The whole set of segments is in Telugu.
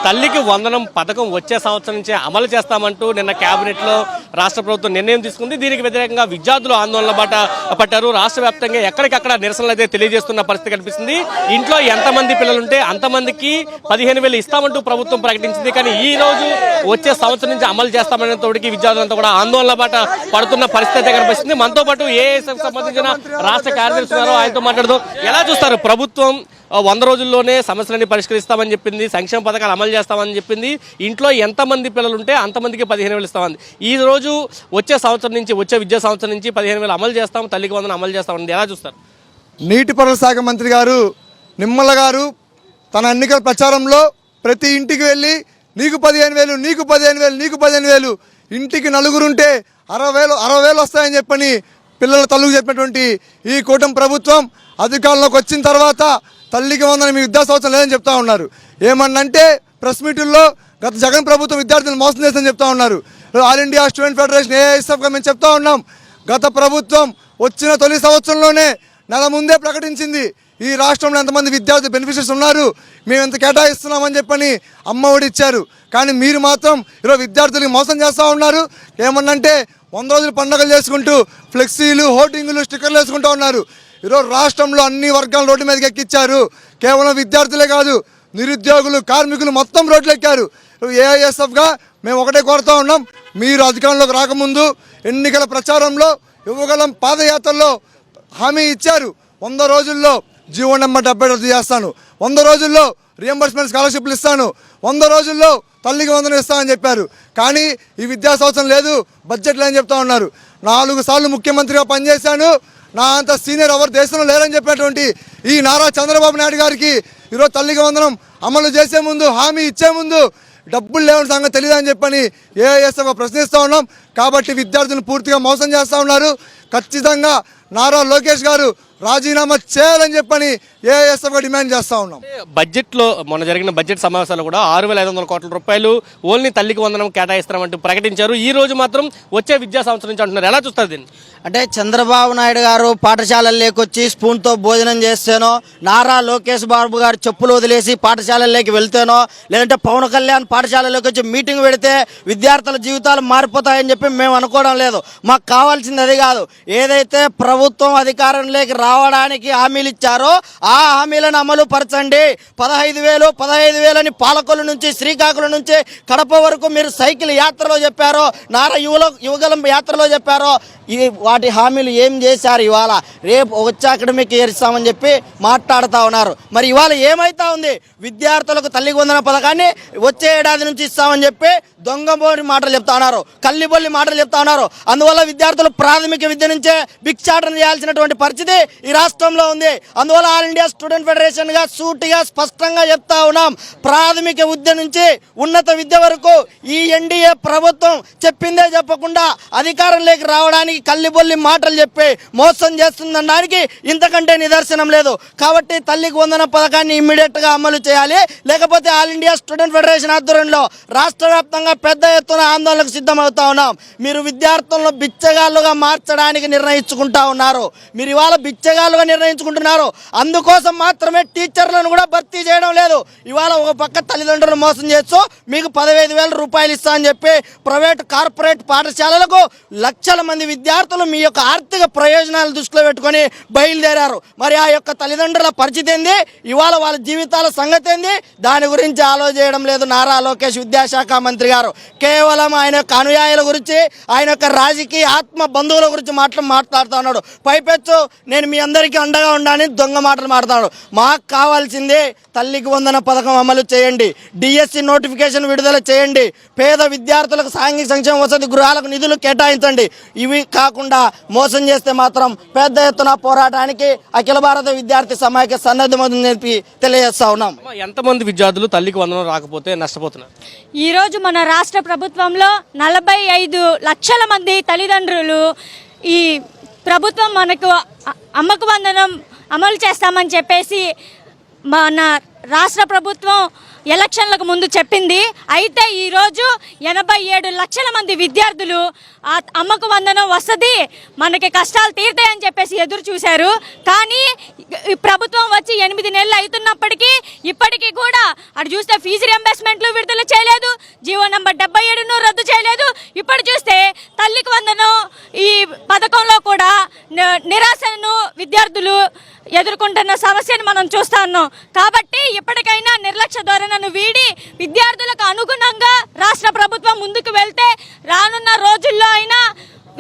తల్లికి వందనం పథకం వచ్చే సంవత్సరం నుంచే అమలు చేస్తామంటూ నిన్న కేబినెట్లో రాష్ట్ర ప్రభుత్వం నిర్ణయం తీసుకుంది. దీనికి వ్యతిరేకంగా విద్యార్థులు ఆందోళన బాట పట్టారు. రాష్ట్ర వ్యాప్తంగా ఎక్కడికక్కడ నిరసనలు అయితే తెలియజేస్తున్న పరిస్థితి కనిపిస్తుంది. ఇంట్లో ఎంతమంది పిల్లలుంటే అంతమందికి 15,000 ఇస్తామంటూ ప్రభుత్వం ప్రకటించింది. కానీ ఈ రోజు వచ్చే సంవత్సరం నుంచి అమలు చేస్తామనే తోడికి విద్యార్థులంతా కూడా ఆందోళన బాట పడుతున్న పరిస్థితి కనిపిస్తుంది. మనతో పాటు ఏఎస్ఎఫ్ సంబంధించిన రాష్ట్ర కార్యదర్శి ఉన్నారు, ఆయనతో మాట్లాడుతూ ఎలా చూస్తారు? ప్రభుత్వం 100 రోజుల్లోనే సమస్యలన్నీ పరిష్కరిస్తామని చెప్పింది, సంక్షేమ పథకాలు అమలు చేస్తామని చెప్పింది, ఇంట్లో ఎంతమంది పిల్లలు ఉంటే అంతమందికి 15,000 ఇస్తామని. ఈ రోజు వచ్చే సంవత్సరం నుంచి, వచ్చే విద్యా సంవత్సరం నుంచి 15,000 అమలు చేస్తాం, తల్లికి వందనం అమలు చేస్తామని ఎలా చూస్తారు? నీటిపారుదల శాఖ మంత్రి గారు నిమ్మల గారు తన ఎన్నికల ప్రచారంలో ప్రతి ఇంటికి వెళ్ళి నీకు 15,000, నీకు 15,000, నీకు 15,000, ఇంటికి నలుగురుంటే 60,000 వస్తాయని చెప్పని పిల్లల తల్లుకు చెప్పినటువంటి ఈ కూటమి ప్రభుత్వం అధికారంలోకి వచ్చిన తర్వాత తల్లికి వందనం మీ విద్యా సంవత్సరం లేదని చెప్తా ఉన్నారు. ఏమన్నంటే ప్రెస్ మీటుల్లో గత జగన్ ప్రభుత్వం విద్యార్థులను మోసం చేస్తుందని చెప్తా ఉన్నారు. ఆల్ ఇండియా స్టూడెంట్ ఫెడరేషన్ ఏఎస్ఎఫ్గా మేము చెప్తా ఉన్నాం, గత ప్రభుత్వం వచ్చిన తొలి సంవత్సరంలోనే నెల ముందే ప్రకటించింది ఈ రాష్ట్రంలో ఎంతమంది విద్యార్థి బెనిఫిషరీస్ ఉన్నారు, మేము ఎంత కేటాయిస్తున్నామని చెప్పని అమ్మఒడి ఇచ్చారు. కానీ మీరు మాత్రం ఈరోజు విద్యార్థులకు మోసం చేస్తూ ఉన్నారు. ఏమన్నంటే 100 రోజులు పండుగలు చేసుకుంటూ ఫ్లెక్సీలు, హోర్డింగులు, స్టిక్కర్లు వేసుకుంటూ ఉన్నారు. ఈరోజు రాష్ట్రంలో అన్ని వర్గాల రోడ్డు మీదకి ఎక్కించారు. కేవలం విద్యార్థులే కాదు, నిరుద్యోగులు, కార్మికులు మొత్తం రోడ్లు ఎక్కారు. ఏఐఎస్ఎఫ్గా మేము ఒకటే కోరుతూ ఉన్నాం, మీరు అధికారంలోకి రాకముందు ఎన్నికల ప్రచారంలో యువగలం పాదయాత్రలో హామీ ఇచ్చారు, 100 రోజుల్లో జీవో నెంబర్ 70 రద్దు చేస్తాను, 100 రోజుల్లో రియంబర్స్మెంట్ స్కాలర్షిప్లు ఇస్తాను, 100 రోజుల్లో తల్లికి వందనం ఇస్తామని చెప్పారు. కానీ ఈ విద్యా సంవత్సరం లేదు, బడ్జెట్లో అని చెప్తా ఉన్నారు. 4 సార్లు ముఖ్యమంత్రిగా పనిచేశాను, నా అంత సీనియర్ ఎవరు దేశంలో లేరని చెప్పినటువంటి ఈ నారా చంద్రబాబు నాయుడు గారికి ఈరోజు తల్లికి వందనం అమలు చేసే ముందు, హామీ ఇచ్చే ముందు డబ్బులు లేవని సంగతి తెలియదని చెప్పని ఏఎస్ఎఫ్ ప్రశ్నిస్తూ ఉన్నాం. కాబట్టి విద్యార్థులను పూర్తిగా మోసం చేస్తూ ఉన్నారు. ఖచ్చితంగా నారా లోకేష్ గారు రాజీనామా చేయాలని చెప్పని ఏఎస్ఎఫ్గా డిమాండ్ చేస్తూ ఉన్నాం. బడ్జెట్లో మొన్న జరిగిన బడ్జెట్ సమావేశాలు కూడా 6,500 కోట్ల రూపాయలు ఓన్లీ తల్లికి వందనం కేటాయిస్తామంటూ ప్రకటించారు. ఈ రోజు మాత్రం వచ్చే విద్యా సంవత్సరం నుంచి అంటున్నారు. ఎలా చూస్తారు దీన్ని? అంటే చంద్రబాబు నాయుడు గారు పాఠశాలల్లోకి వచ్చి స్పూన్తో భోజనం చేస్తేనో, నారా లోకేష్ బాబు గారు చెప్పులు వదిలేసి పాఠశాలల్లోకి వెళ్తేనో, లేదంటే పవన్ కళ్యాణ్ పాఠశాలలోకి వచ్చి మీటింగ్ పెడితే విద్యార్థుల జీవితాలు మారిపోతాయని చెప్పి మేము అనుకోవడం లేదు. మాకు కావాల్సింది అది కాదు. ఏదైతే ప్రభుత్వం అధికారంలోకి రావడానికి హామీలు ఇచ్చారో ఆ హామీలను అమలు పరచండి. 15,000 అని పాలకొల్లు నుంచి, శ్రీకాకుళం నుంచి కడప వరకు మీరు సైకిల్ యాత్రలో చెప్పారో, నారా యువగలం యాత్రలో చెప్పారో, ఇది వాటి హామీలు ఏం చేశారు? ఇవాళ రేపు వచ్చే అకాడమిక్ ఇయర్ ఇస్తామని చెప్పి మాట్లాడుతూ ఉన్నారు. మరి ఇవాళ ఏమైతా ఉంది? విద్యార్థులకు తల్లికి వందన పథకాన్ని వచ్చే ఏడాది నుంచి ఇస్తామని చెప్పి దొంగబోని మాటలు చెప్తా ఉన్నారు, కల్లిబొల్లి మాటలు చెప్తా ఉన్నారు. అందువల్ల విద్యార్థులు ప్రాథమిక విద్య నుంచే భిక్షాటన చేయాల్సినటువంటి పరిస్థితి ఈ రాష్ట్రంలో ఉంది. అందువల్ల ఆల్ ఇండియా స్టూడెంట్ ఫెడరేషన్గా సూటిగా స్పష్టంగా చెప్తా ఉన్నాం, ప్రాథమిక విద్య నుంచి ఉన్నత విద్య వరకు ఈ ఎన్డీఏ ప్రభుత్వం చెప్పిందే చెప్పకుండా అధికారంలోకి రావడానికి కల్లిబొల్లి మాటలు చెప్పి మోసం చేస్తుందనడానికి ఇంతకంటే నిదర్శనం లేదు. కాబట్టి తల్లికి వందన పథకాన్ని ఇమ్మీడియట్గా అమలు చేయాలి. లేకపోతే ఆల్ ఇండియా స్టూడెంట్ ఫెడరేషన్ ఆధ్వర్యంలో రాష్ట్ర వ్యాప్తంగా పెద్ద ఎత్తున ఆందోళనకు సిద్ధమవుతా ఉన్నాం. మీరు విద్యార్థులను బిచ్చగాళ్ళుగా మార్చడానికి నిర్ణయించుకుంటా ఉన్నారు. మీరు ఇవాళ బిచ్చగాళ్ళుగా నిర్ణయించుకుంటున్నారు. అందుకోసం మాత్రమే టీచర్లను కూడా భర్తీ చేయడం లేదు. ఇవాళ ఒక పక్క తల్లిదండ్రులను మోసం చేస్తూ మీకు 15,000 రూపాయలు ఇస్తా అని చెప్పి ప్రైవేట్ కార్పొరేట్ పాఠశాలలకు లక్షల మంది విద్యార్థులు మీ యొక్క ఆర్థిక ప్రయోజనాలు దృష్టిలో పెట్టుకొని బయలుదేరారు. మరి ఆ యొక్క తల్లిదండ్రుల పరిస్థితి ఏంది? ఇవాళ వాళ్ళ జీవితాల సంగతి ఏంది? దాని గురించి ఆలోచించడం లేదు నారా లోకేష్ విద్యాశాఖ మంత్రి గారు. కేవలం ఆయన యొక్క అనుయాయుల గురించి, ఆయన యొక్క రాజకీయ ఆత్మ బంధువుల గురించి మాట్లాడుతూ ఉన్నాడు. పైపెచ్చు నేను మీ అందరికీ అండగా ఉండాలని దొంగ మాటలు మాట్లాడుతున్నాడు. మాకు కావాల్సింది తల్లికి వందన పథకం అమలు చేయండి, డిఎస్సి నోటిఫికేషన్ విడుదల చేయండి, పేద విద్యార్థులకు సాంఘిక సంక్షేమ వసతి గృహాలకు నిధులు కేటాయించండి. ఇవి కాకుండా మోసం చేస్తే మాత్రం పెద్ద ఎత్తున పోరాటానికి అఖిల భారత విద్యార్థి సమాఖ్య సన్నద్ధమని చెప్పి తెలియజేస్తా ఉన్నాం. ఎంతమంది విద్యార్థులు తల్లికి వందనం రాకపోతే నష్టపోతున్నారు? ఈరోజు మన రాష్ట్ర ప్రభుత్వంలో 45 లక్షల మంది తల్లిదండ్రులు ఈ ప్రభుత్వం మనకు అమ్మకు వందనం అమలు చేస్తామని చెప్పేసి మన రాష్ట్ర ప్రభుత్వం ఎలక్షన్లకు ముందు చెప్పింది. అయితే ఈరోజు 87 లక్షల మంది విద్యార్థులు ఆ అమ్మకు వందనం వస్తుంది, మనకి కష్టాలు తీరుతాయని చెప్పేసి ఎదురు చూశారు. కానీ ఈ ప్రభుత్వం వచ్చి 8 నెలలు అవుతున్నప్పటికీ ఇప్పటికీ కూడా అటు చూస్తే ఫీజు రియంబర్స్మెంట్లు విడుదల చేయలేదు, జీవో నంబర్ 77ను రద్దు చేయలేదు. ఇప్పుడు చూస్తే తల్లికి వందనం ఈ పథకంలో కూడా నిరాశను విద్యార్థులు ఎదుర్కొంటున్న సమస్యను మనం చూస్తా ఉన్నాం. కాబట్టి ఇప్పటికైనా నిర్లక్ష్య ధోరణను వీడి విద్యార్థులకు అనుగుణంగా రాష్ట్ర ప్రభుత్వం ముందుకు వెళ్తే రానున్న రోజుల్లో అయినా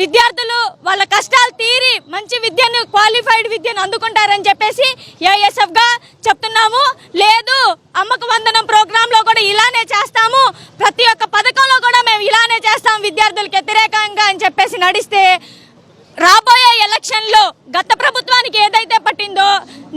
విద్యార్థులు వాళ్ళ కష్టాలు తీరి మంచి విద్యను, క్వాలిఫైడ్ విద్యను అందుకుంటారని చెప్పేసి ఏఎస్ఎఫ్ గా చెప్తున్నాము. లేదు అమ్మకు వందనం ప్రోగ్రామ్ లో కూడా ఇలానే చేస్తాము, ప్రతి ఒక్క పథకంలో కూడా మేము ఇలానే చేస్తాం విద్యార్థులకు వ్యతిరేకంగా అని చెప్పేసి నడిస్తే రాబోయే ఎలక్షన్లో గత ప్రభుత్వానికి ఏదైతే పట్టిందో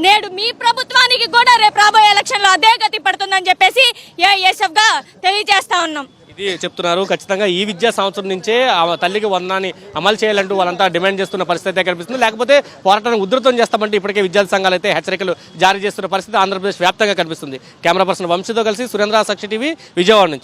నేడు మీ ప్రభుత్వానికి కూడా రేపు రాబోయే ఎలక్షన్లో అదే గతి పడుతుందని చెప్పేసి ఏఎస్ఎఫ్ గా తెలియజేస్తా ఉన్నాం. ఇది చెప్తున్నారు. ఖచ్చితంగా ఈ విద్యా సంవత్సరం నుంచే ఆ తల్లికి వందనాన్ని అమలు చేయాలంటూ వాళ్ళంతా డిమాండ్ చేస్తున్న పరిస్థితి అయితే కనిపిస్తుంది. లేకపోతే పోరాటాన్ని ఉధృతం చేస్తామంటే ఇప్పటికే విద్యార్థి సంఘాలు అయితే హెచ్చరికలు జారీ చేస్తున్న పరిస్థితి ఆంధ్రప్రదేశ్ వ్యాప్తంగా కనిపిస్తుంది. కెమెరా పర్సన్ వంశీతో కలిసి సురేంద్ర, సాక్షి టీవీ, విజయవాడ నుంచి.